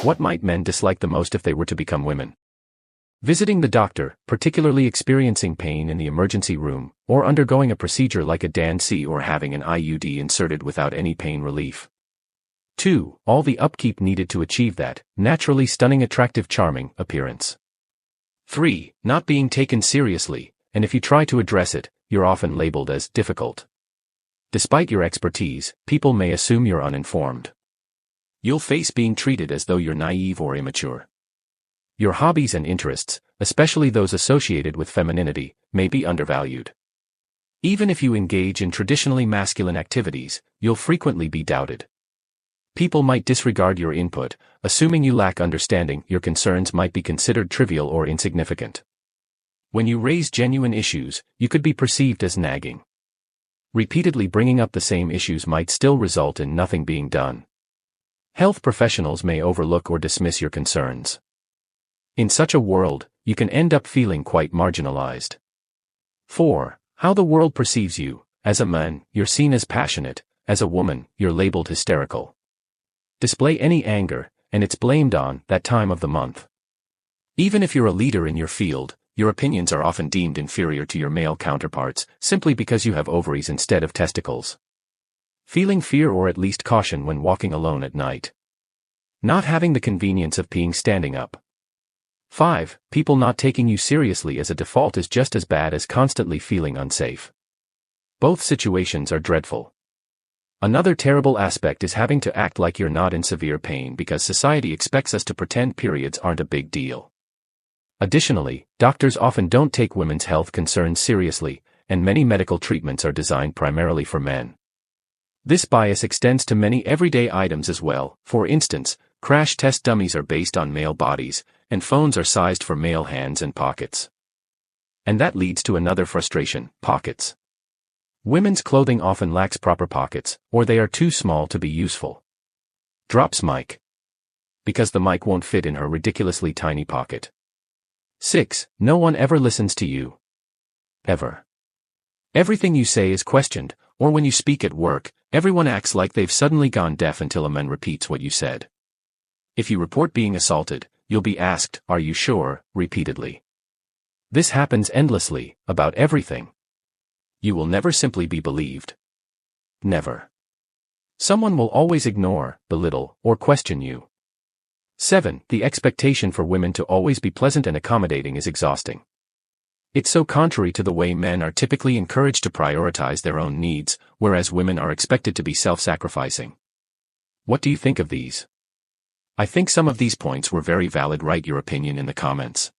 What might men dislike the most if they were to become women? Visiting the doctor, particularly experiencing pain in the emergency room, or undergoing a procedure like a DANC or having an IUD inserted without any pain relief. 2. All the upkeep needed to achieve that naturally stunning, attractive, charming appearance. 3. Not being taken seriously, and if you try to address it, you're often labeled as difficult. Despite your expertise, people may assume you're uninformed. You'll face being treated as though you're naive or immature. Your hobbies and interests, especially those associated with femininity, may be undervalued. Even if you engage in traditionally masculine activities, you'll frequently be doubted. People might disregard your input, assuming you lack understanding. Your concerns might be considered trivial or insignificant. When you raise genuine issues, you could be perceived as nagging. Repeatedly bringing up the same issues might still result in nothing being done. Health professionals may overlook or dismiss your concerns. In such a world, you can end up feeling quite marginalized. 4. How the world perceives you. As a man, you're seen as passionate. As a woman, you're labeled hysterical. Display any anger, and it's blamed on that time of the month. Even if you're a leader in your field, your opinions are often deemed inferior to your male counterparts, simply because you have ovaries instead of testicles. Feeling fear or at least caution when walking alone at night. Not having the convenience of peeing standing up. 5. People not taking you seriously as a default is just as bad as constantly feeling unsafe. Both situations are dreadful. Another terrible aspect is having to act like you're not in severe pain because society expects us to pretend periods aren't a big deal. Additionally, doctors often don't take women's health concerns seriously, and many medical treatments are designed primarily for men. This bias extends to many everyday items as well. For instance, crash test dummies are based on male bodies, and phones are sized for male hands and pockets. And that leads to another frustration: pockets. Women's clothing often lacks proper pockets, or they are too small to be useful. Drops mic. Because the mic won't fit in her ridiculously tiny pocket. 6. No one ever listens to you. Ever. Everything you say is questioned, or when you speak at work, everyone acts like they've suddenly gone deaf until a man repeats what you said. If you report being assaulted, you'll be asked, "Are you sure?" repeatedly. This happens endlessly, about everything. You will never simply be believed. Never. Someone will always ignore, belittle, or question you. 7. The expectation for women to always be pleasant and accommodating is exhausting. It's so contrary to the way men are typically encouraged to prioritize their own needs, whereas women are expected to be self-sacrificing. What do you think of these? I think some of these points were very valid. Write your opinion in the comments.